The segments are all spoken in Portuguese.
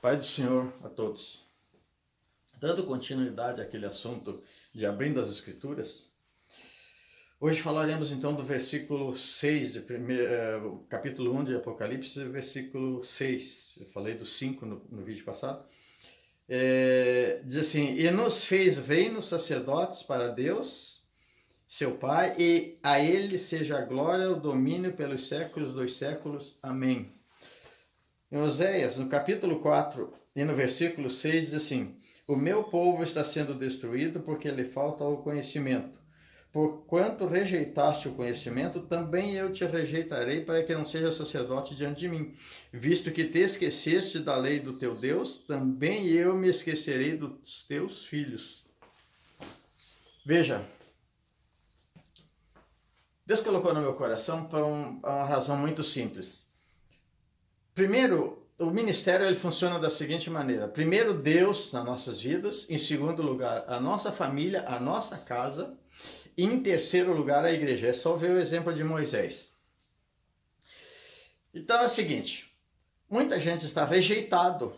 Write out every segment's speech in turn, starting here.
Paz do Senhor a todos. Dando continuidade àquele assunto de abrindo as Escrituras, hoje falaremos então do versículo 6, capítulo 1 de Apocalipse, versículo 6. Eu falei do 5 no vídeo passado. Diz assim: E nos fez reinos sacerdotes para Deus, seu Pai, e a Ele seja a glória, o domínio pelos séculos dos séculos. Amém. Em Oséias, no capítulo 4 e no versículo 6, diz assim: O meu povo está sendo destruído porque lhe falta o conhecimento. Porquanto rejeitaste o conhecimento, também eu te rejeitarei, para que não seja sacerdote diante de mim. Visto que te esqueceste da lei do teu Deus, também eu me esquecerei dos teus filhos. Veja, Deus colocou no meu coração por uma razão muito simples. Primeiro, o ministério ele funciona da seguinte maneira: primeiro, Deus nas nossas vidas; em segundo lugar, a nossa família, a nossa casa; e em terceiro lugar, a igreja. É só ver o exemplo de Moisés. Então é o seguinte: muita gente está rejeitado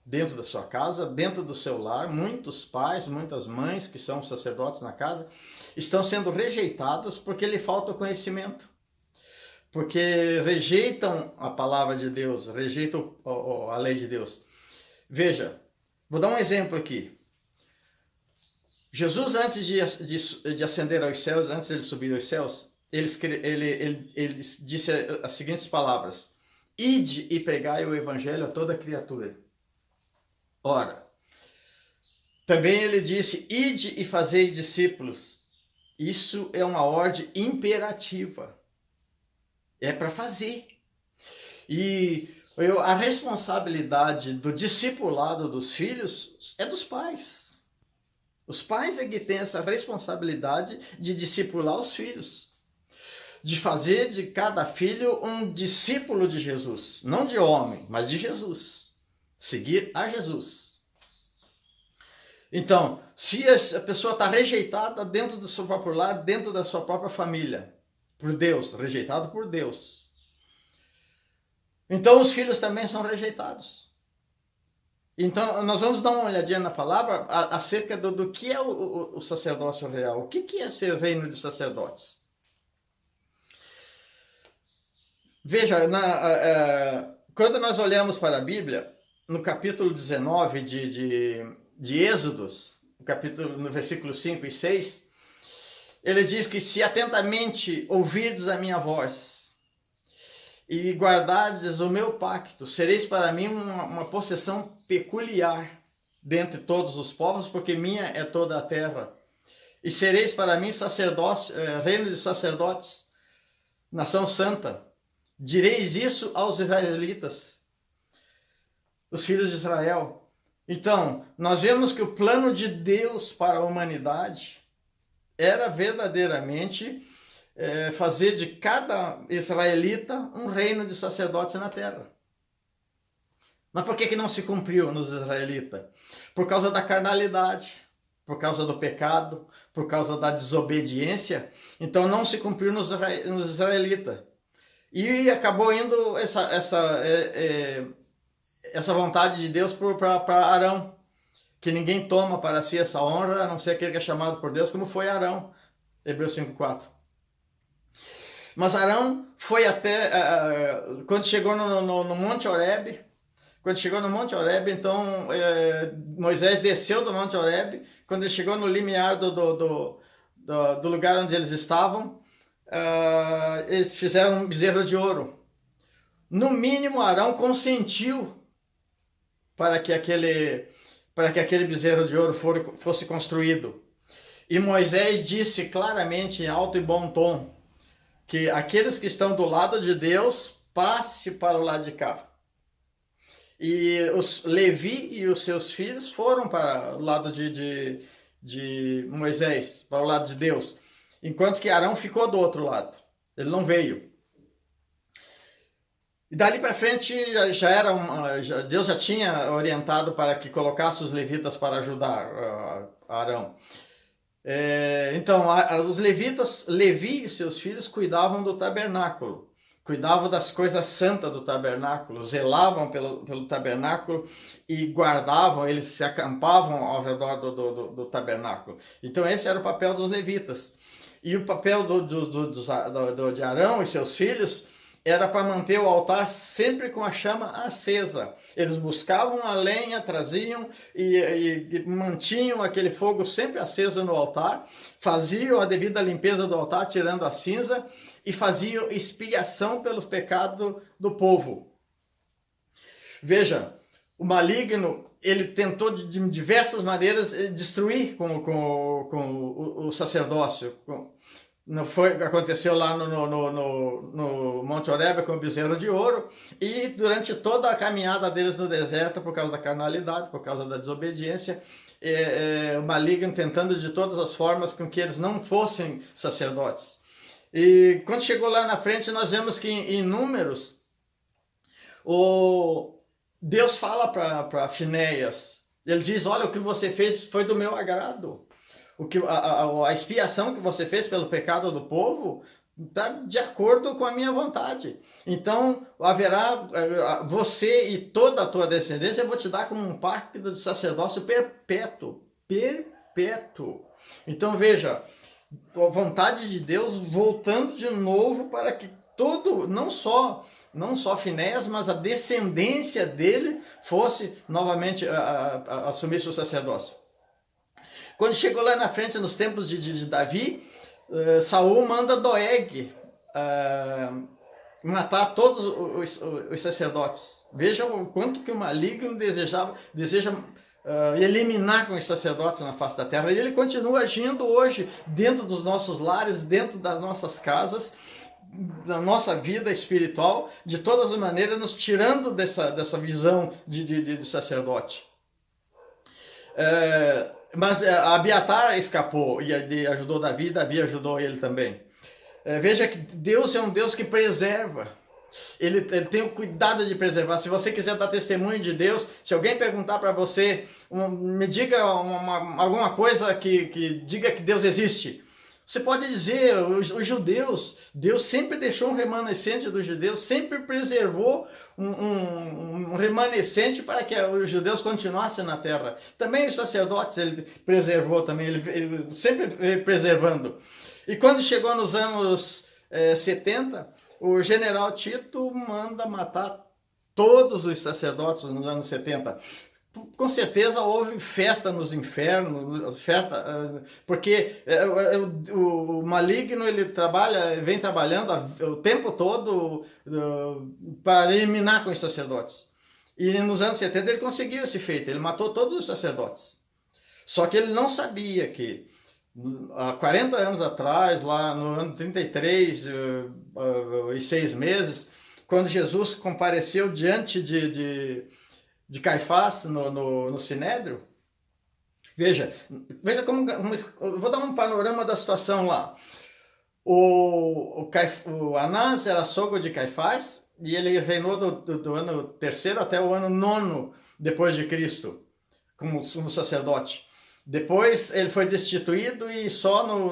dentro da sua casa, dentro do seu lar. Muitos pais, muitas mães que são sacerdotes na casa estão sendo rejeitadas porque lhe falta o conhecimento. Porque rejeitam a palavra de Deus, rejeitam a lei de Deus. Veja, vou dar um exemplo aqui. Jesus, antes de ascender aos céus, antes de ele subir aos céus, ele disse as seguintes palavras: Ide e pregai o evangelho a toda criatura. Ora, também ele disse: Ide e fazei discípulos. Isso é uma ordem imperativa. É para fazer. E a responsabilidade do discipulado dos filhos é dos pais. Os pais é que têm essa responsabilidade de discipular os filhos. De fazer de cada filho um discípulo de Jesus. Não de homem, mas de Jesus. Seguir a Jesus. Então, se a pessoa está rejeitada dentro do seu próprio lar, dentro da sua própria família, por Deus, rejeitado por Deus, então os filhos também são rejeitados. Então nós vamos dar uma olhadinha na palavra acerca do que é o sacerdócio real. O que é ser reino de sacerdotes? Veja, quando nós olhamos para a Bíblia, no capítulo 19 de Êxodos, no versículo 5 e 6, ele diz que se atentamente ouvirdes a minha voz e guardardes o meu pacto, sereis para mim uma possessão peculiar dentre todos os povos, porque minha é toda a terra. E sereis para mim reino de sacerdotes, nação santa. Direis isso aos israelitas, os filhos de Israel. Então, nós vemos que o plano de Deus para a humanidade era verdadeiramente fazer de cada israelita um reino de sacerdotes na terra. Mas por que não se cumpriu nos israelitas? Por causa da carnalidade, por causa do pecado, por causa da desobediência. Então não se cumpriu nos israelitas. E acabou indo essa vontade de Deus para Arão, que ninguém toma para si essa honra, a não ser aquele que é chamado por Deus, como foi Arão, Hebreus 5:4. Mas Arão foi até, quando chegou no Monte Horebe, então Moisés desceu do Monte Horebe. Quando ele chegou no limiar do lugar onde eles estavam, eles fizeram um bezerro de ouro. No mínimo, Arão consentiu para que aquele bezerro de ouro fosse construído. E Moisés disse claramente, em alto e bom tom, que aqueles que estão do lado de Deus, passe para o lado de cá. E os Levi e os seus filhos foram para o lado de Moisés, para o lado de Deus, enquanto que Arão ficou do outro lado. Ele não veio. E dali para frente Deus já tinha orientado para que colocasse os levitas para ajudar Arão. Então, os levitas, Levi e seus filhos cuidavam do tabernáculo. cuidavam das coisas santas do tabernáculo, zelavam pelo tabernáculo e guardavam, eles se acampavam ao redor do tabernáculo. Então esse era o papel dos levitas. E o papel de Arão e seus filhos era para manter o altar sempre com a chama acesa. Eles buscavam a lenha, traziam e mantinham aquele fogo sempre aceso no altar, faziam a devida limpeza do altar, tirando a cinza, e faziam expiação pelos pecados do povo. Veja, o maligno, ele tentou de diversas maneiras destruir com o sacerdócio. Não foi, aconteceu lá no Monte Horebe com o bezerro de ouro, e durante toda a caminhada deles no deserto, por causa da carnalidade, por causa da desobediência, o maligno tentando de todas as formas com que eles não fossem sacerdotes. E quando chegou lá na frente, nós vemos que em Números, Deus fala para Finéias, ele diz: olha, o que você fez foi do meu agrado. A expiação que você fez pelo pecado do povo está de acordo com a minha vontade. Então haverá você e toda a tua descendência, eu vou te dar como um pacto de sacerdócio perpétuo. Perpétuo. Então veja, a vontade de Deus voltando de novo para que não só Finéias, mas a descendência dele fosse novamente assumisse o sacerdócio. Quando chegou lá na frente, nos tempos de Davi, Saul manda Doeg matar todos os sacerdotes. Vejam o quanto que o maligno deseja eliminar com os sacerdotes na face da terra. E ele continua agindo hoje dentro dos nossos lares, dentro das nossas casas, da nossa vida espiritual, de todas as maneiras, nos tirando dessa visão de sacerdote. Mas Abiatar escapou e ajudou Davi, Davi ajudou ele também. Veja que Deus é um Deus que preserva. Ele tem o cuidado de preservar. Se você quiser dar testemunho de Deus, se alguém perguntar para você, me diga alguma coisa que diga que Deus existe. Você pode dizer, os judeus, Deus sempre deixou um remanescente dos judeus, sempre preservou um remanescente para que os judeus continuassem na terra. Também os sacerdotes ele preservou também, ele sempre preservando. E quando chegou nos anos 70, o general Tito manda matar todos os sacerdotes nos anos 70. Com certeza houve festa nos infernos, porque o maligno ele vem trabalhando o tempo todo para eliminar com os sacerdotes. E nos anos 70 ele conseguiu esse feito, ele matou todos os sacerdotes. Só que ele não sabia que há 40 anos atrás, lá no ano 33 e 6 meses, quando Jesus compareceu diante de Caifás no Sinédrio, veja como, eu vou dar um panorama da situação lá. O Anás era sogro de Caifás e ele reinou do ano 3º até o ano 9º depois de Cristo, como sacerdote. Depois ele foi destituído e só no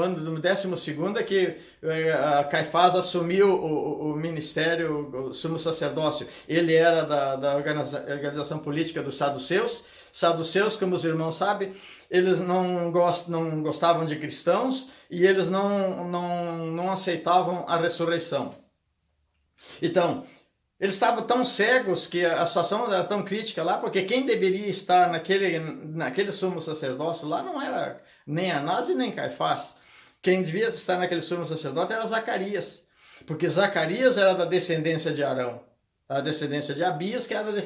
ano do 12º é que Caifás assumiu o ministério, o sumo sacerdócio. Ele era da organização política dos saduceus. Saduceus, como os irmãos sabem, eles não gostavam de cristãos e eles não aceitavam a ressurreição. Então, eles estavam tão cegos que a situação era tão crítica lá, porque quem deveria estar naquele sumo sacerdócio lá não era nem Anás e nem Caifás. Quem devia estar naquele sumo sacerdócio era Zacarias, porque Zacarias era da descendência de Arão, a descendência de Abias, que era da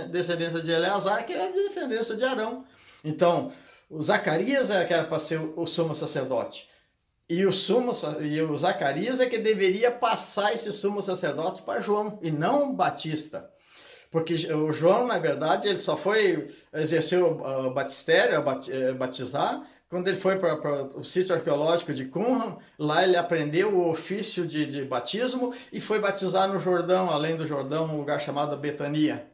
descendência de Eleazar, que era da descendência de Arão. Então, o Zacarias era para ser o sumo sacerdote. E o Zacarias é que deveria passar esse sumo sacerdote para João, e não o Batista. Porque o João, na verdade, ele só exercer o batistério, batizar, quando ele foi para o sítio arqueológico de Qumran. Lá ele aprendeu o ofício de batismo e foi batizar no Jordão, além do Jordão, um lugar chamado Betania.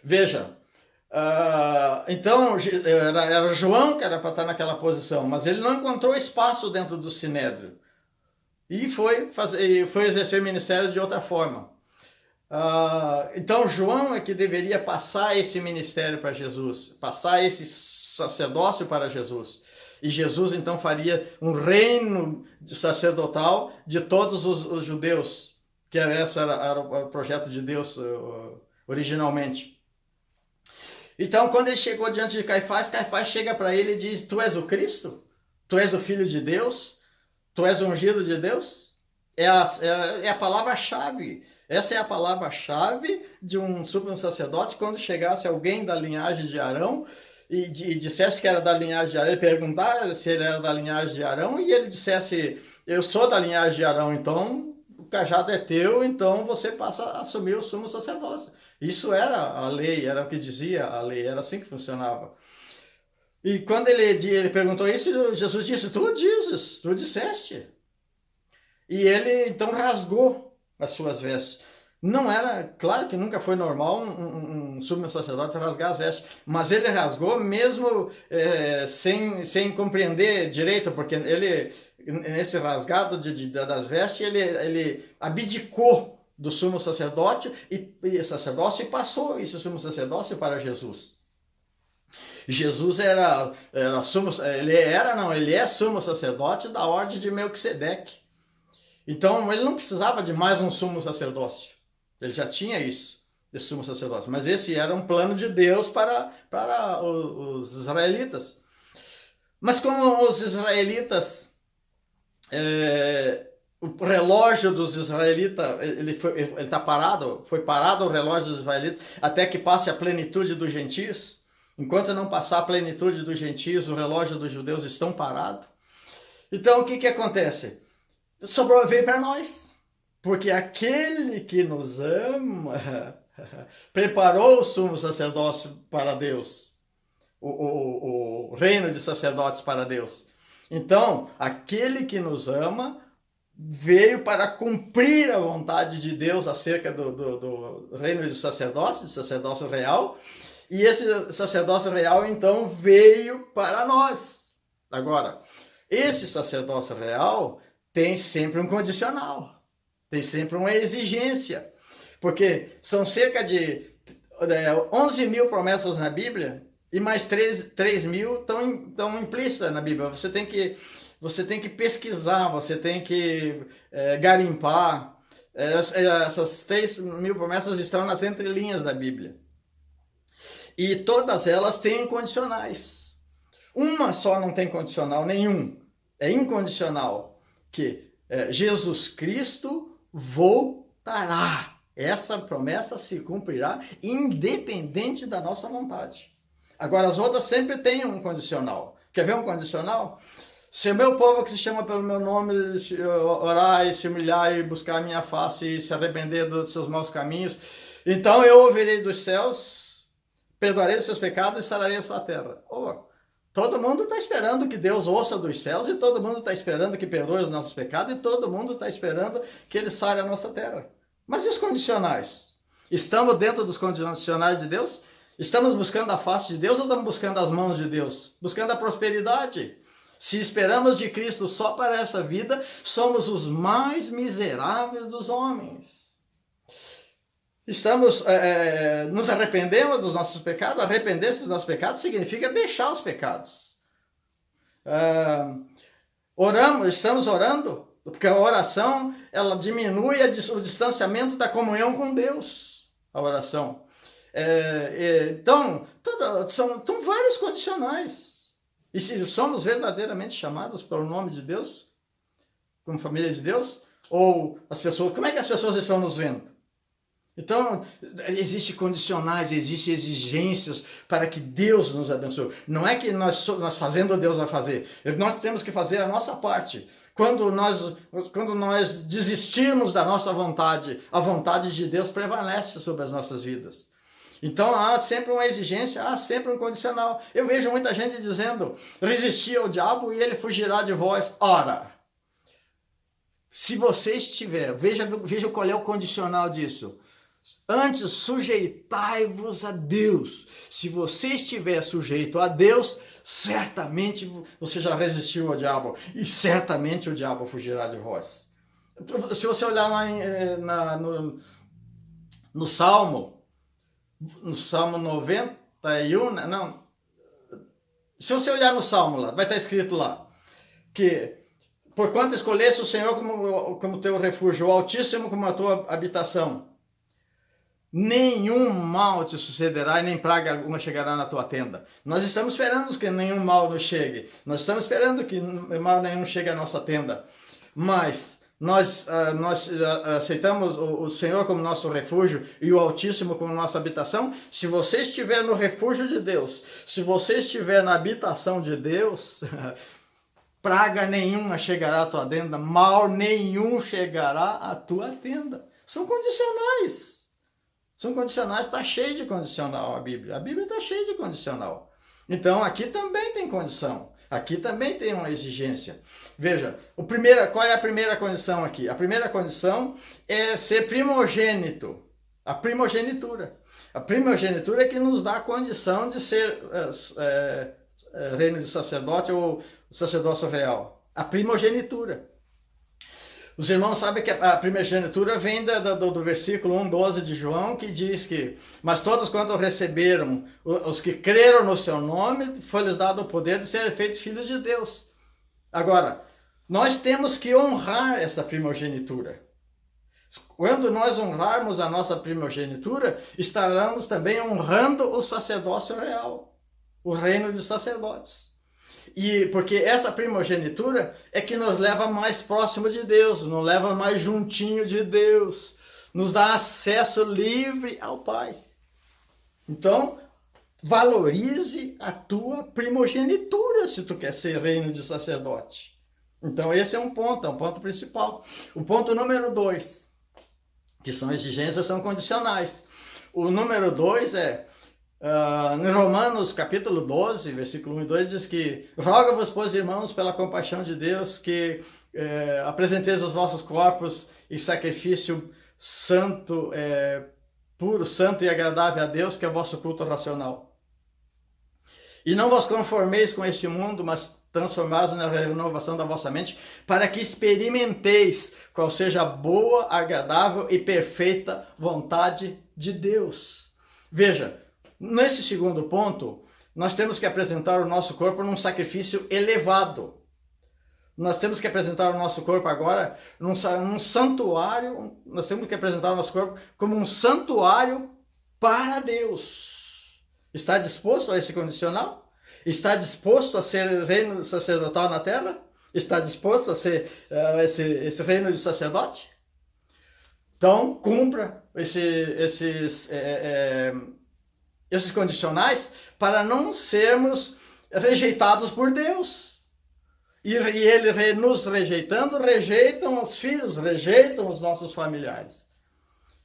Veja, então era João que era para estar naquela posição, mas ele não encontrou espaço dentro do Sinédrio. e foi exercer o ministério de outra forma. Então João é que deveria passar esse ministério para Jesus, passar esse sacerdócio para Jesus. E Jesus então faria um reino sacerdotal de todos os judeus, que esse era o projeto de Deus originalmente. Então quando ele chegou diante de Caifás, Caifás chega para ele e diz: tu és o Cristo? Tu és o Filho de Deus? Tu és o ungido de Deus? É a palavra-chave. Essa é a palavra-chave de um sumo sacerdote. Quando chegasse alguém da linhagem de Arão e dissesse que era da linhagem de Arão, ele perguntar se ele era da linhagem de Arão, e ele dissesse: eu sou da linhagem de Arão, então o cajado é teu, então você passa a assumir o sumo sacerdócio. Isso era a lei, era o que dizia a lei, era assim que funcionava. E quando ele perguntou isso, Jesus disse: tu dizes, tu disseste. E ele então rasgou as suas vestes. Não era, claro que nunca foi normal um sumo sacerdote rasgar as vestes, mas ele rasgou mesmo sem compreender direito, porque ele, nesse rasgado das vestes, ele abdicou do sumo sacerdote e passou esse sumo sacerdócio para Jesus. Jesus ele é sumo sacerdote da ordem de Melquisedeque. Então ele não precisava de mais um sumo sacerdócio. Ele já tinha isso, esse sumo sacerdócio. Mas esse era um plano de Deus para os israelitas. Mas como os israelitas, o relógio dos israelitas, ele está parado, foi parado o relógio dos israelitas até que passe a plenitude dos gentios. Enquanto não passar a plenitude dos gentios, o relógio dos judeus estão parado. Então o que acontece? Veio para nós, porque aquele que nos ama preparou o sumo sacerdócio para Deus, o reino de sacerdotes para Deus. Então, aquele que nos ama veio para cumprir a vontade de Deus acerca do reino de sacerdócio real, e esse sacerdócio real então veio para nós. Agora, esse sacerdócio real tem sempre um condicional, tem sempre uma exigência, porque são cerca de 11 mil promessas na Bíblia e mais 3 mil estão implícitas na Bíblia. Você tem que pesquisar, você tem que garimpar. Essas 3 mil promessas estão nas entrelinhas da Bíblia. E todas elas têm condicionais. Uma só não tem condicional nenhum, é incondicional. Que Jesus Cristo voltará. Essa promessa se cumprirá independente da nossa vontade. Agora, as outras sempre têm um condicional. Quer ver um condicional? Se o meu povo que se chama pelo meu nome orar e se humilhar e buscar a minha face e se arrepender dos seus maus caminhos, então eu ouvirei dos céus, perdoarei os seus pecados e sararei a sua terra. Todo mundo está esperando que Deus ouça dos céus, e todo mundo está esperando que perdoe os nossos pecados, e todo mundo está esperando que Ele sare a nossa terra. Mas e os condicionais? Estamos dentro dos condicionais de Deus? Estamos buscando a face de Deus ou estamos buscando as mãos de Deus? Buscando a prosperidade? Se esperamos de Cristo só para essa vida, somos os mais miseráveis dos homens. Nos arrependemos dos nossos pecados. Arrepender-se dos nossos pecados significa deixar os pecados. Estamos orando, porque a oração ela diminui o distanciamento da comunhão com Deus. A oração. Então, são vários condicionais. E se somos verdadeiramente chamados pelo nome de Deus, como família de Deus, ou as pessoas, como é que as pessoas estão nos vendo? Então, existem condicionais, existem exigências para que Deus nos abençoe. Não é que nós fazendo, Deus vai fazer. Nós temos que fazer a nossa parte. Quando nós desistirmos da nossa vontade, a vontade de Deus prevalece sobre as nossas vidas. Então, há sempre uma exigência, há sempre um condicional. Eu vejo muita gente dizendo: resistir ao diabo e ele fugirá de vós. Ora, se você estiver, veja qual é o condicional disso. Antes, sujeitai-vos a Deus. Se você estiver sujeito a Deus, certamente você já resistiu ao diabo. E certamente o diabo fugirá de vós. Se você olhar lá no Salmo 91, não. Se você olhar no Salmo lá, vai estar escrito lá que porquanto escolheste o Senhor como teu refúgio, o Altíssimo como a tua habitação, nenhum mal te sucederá e nem praga alguma chegará na tua tenda. Nós estamos esperando que nenhum mal nos chegue. Nós estamos esperando que mal nenhum chegue à nossa tenda. Mas nós aceitamos o Senhor como nosso refúgio e o Altíssimo como nossa habitação. Se você estiver no refúgio de Deus, se você estiver na habitação de Deus, praga nenhuma chegará à tua tenda, mal nenhum chegará à tua tenda. São condicionais. São condicionais, está cheio de condicional a Bíblia. A Bíblia está cheia de condicional. Então aqui também tem condição. Aqui também tem uma exigência. Veja, qual é a primeira condição aqui? A primeira condição é ser primogênito. A primogenitura. A primogenitura é que nos dá a condição de ser reino de sacerdote ou sacerdócio real. A primogenitura. Os irmãos sabem que a primogenitura vem do versículo 1:12 de João, que diz que, mas todos quanto receberam, os que creram no seu nome, foi-lhes dado o poder de serem feitos filhos de Deus. Agora, nós temos que honrar essa primogenitura. Quando nós honrarmos a nossa primogenitura, estaremos também honrando o sacerdócio real, o reino de sacerdotes. E porque essa primogenitura é que nos leva mais próximo de Deus, nos leva mais juntinho de Deus, nos dá acesso livre ao Pai. Então, valorize a tua primogenitura se tu quer ser reino de sacerdote. Então esse é um ponto principal. O ponto número 2, que são exigências, são condicionais. O número 2 é em Romanos capítulo 12, versículo 1 e 2 diz que roga-vos, pois, irmãos, pela compaixão de Deus, que apresenteis os vossos corpos em sacrifício santo, puro, santo e agradável a Deus, que é o vosso culto racional. E não vos conformeis com este mundo, mas transformados na renovação da vossa mente, para que experimenteis qual seja a boa, agradável e perfeita vontade de Deus. Veja, nesse segundo ponto, nós temos que apresentar o nosso corpo num sacrifício elevado. Nós temos que apresentar o nosso corpo agora num santuário, nós temos que apresentar o nosso corpo como um santuário para Deus. Está disposto a esse condicional? Está disposto a ser reino sacerdotal na terra? Está disposto a ser esse reino de sacerdote? Então, cumpra esses condicionais para não sermos rejeitados por Deus. E ele nos rejeitando, rejeitam os filhos, rejeitam os nossos familiares.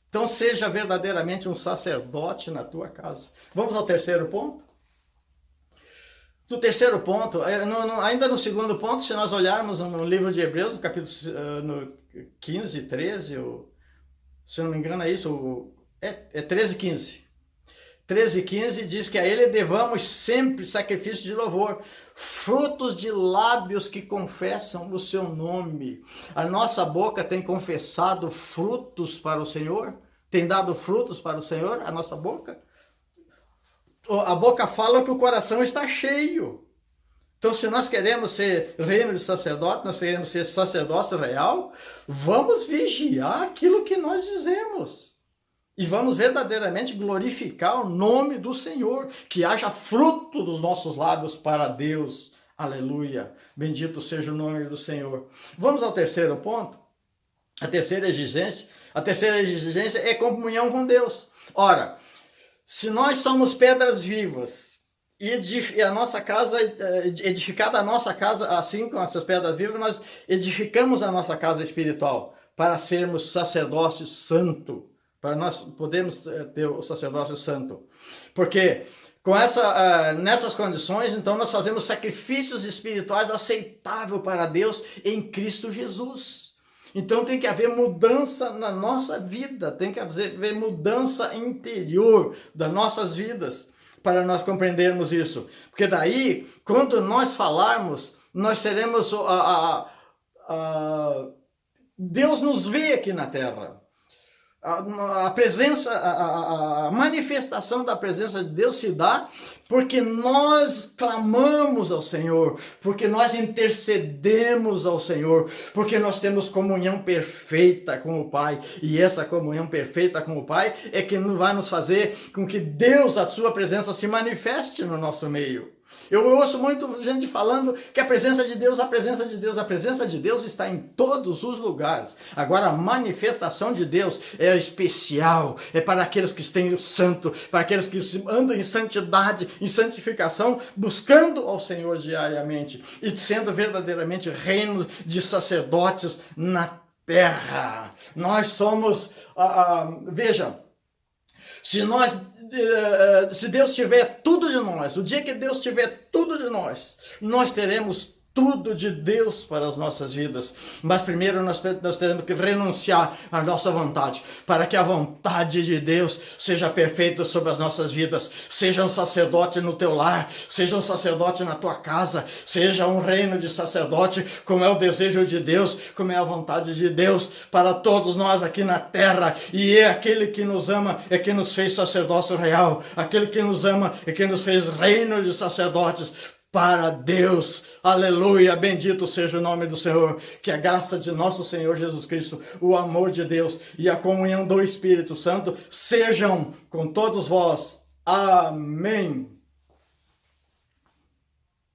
Então seja verdadeiramente um sacerdote na tua casa. Vamos ao terceiro ponto? No terceiro ponto, ainda no segundo ponto, se nós olharmos no livro de Hebreus, no capítulo 15, 13, se eu não me engano é isso, é 13, 15. 13:15 diz que a ele devamos sempre sacrifício de louvor, frutos de lábios que confessam o seu nome. A nossa boca tem confessado frutos para o Senhor? Tem dado frutos para o Senhor, a nossa boca? A boca fala que o coração está cheio. Então, se nós queremos ser reino de sacerdote, nós queremos ser sacerdócio real, vamos vigiar aquilo que nós dizemos. E vamos verdadeiramente glorificar o nome do Senhor, que haja fruto dos nossos lábios para Deus. Aleluia! Bendito seja o nome do Senhor. Vamos ao terceiro ponto. A terceira exigência é comunhão com Deus. Ora, se nós somos pedras vivas e a nossa casa, edificada a nossa casa assim com essas pedras vivas, nós edificamos a nossa casa espiritual para sermos sacerdócio santo. Para nós podermos ter o sacerdócio santo. Porque nessas condições, então, nós fazemos sacrifícios espirituais aceitáveis para Deus em Cristo Jesus. Então tem que haver mudança na nossa vida, tem que haver mudança interior das nossas vidas, para nós compreendermos isso. Porque daí, quando nós falarmos, nós seremos Deus nos vê aqui na terra. A presença, a manifestação da presença de Deus se dá porque nós clamamos ao Senhor, porque nós intercedemos ao Senhor, porque nós temos comunhão perfeita com o Pai, e essa comunhão perfeita com o Pai é que vai nos fazer com que Deus, a sua presença, se manifeste no nosso meio. Eu ouço muito gente falando que a presença de Deus, a presença de Deus, a presença de Deus está em todos os lugares. Agora, a manifestação de Deus é especial, é para aqueles que têm o santo, para aqueles que andam em santidade, em santificação, buscando ao Senhor diariamente e sendo verdadeiramente reino de sacerdotes na terra. Nós somos, veja, se Deus tiver tudo de nós, o dia que Deus tiver tudo de nós, nós teremos tudo de Deus para as nossas vidas. Mas primeiro nós teremos que renunciar à nossa vontade, para que a vontade de Deus seja perfeita sobre as nossas vidas. Seja um sacerdote no teu lar, seja um sacerdote na tua casa, seja um reino de sacerdote, como é o desejo de Deus, como é a vontade de Deus para todos nós aqui na terra. E é aquele que nos ama, é que nos fez sacerdócio real. Aquele que nos ama é que nos fez reino de sacerdotes para Deus. Aleluia, bendito seja o nome do Senhor. Que a graça de nosso Senhor Jesus Cristo, o amor de Deus e a comunhão do Espírito Santo sejam com todos vós. Amém.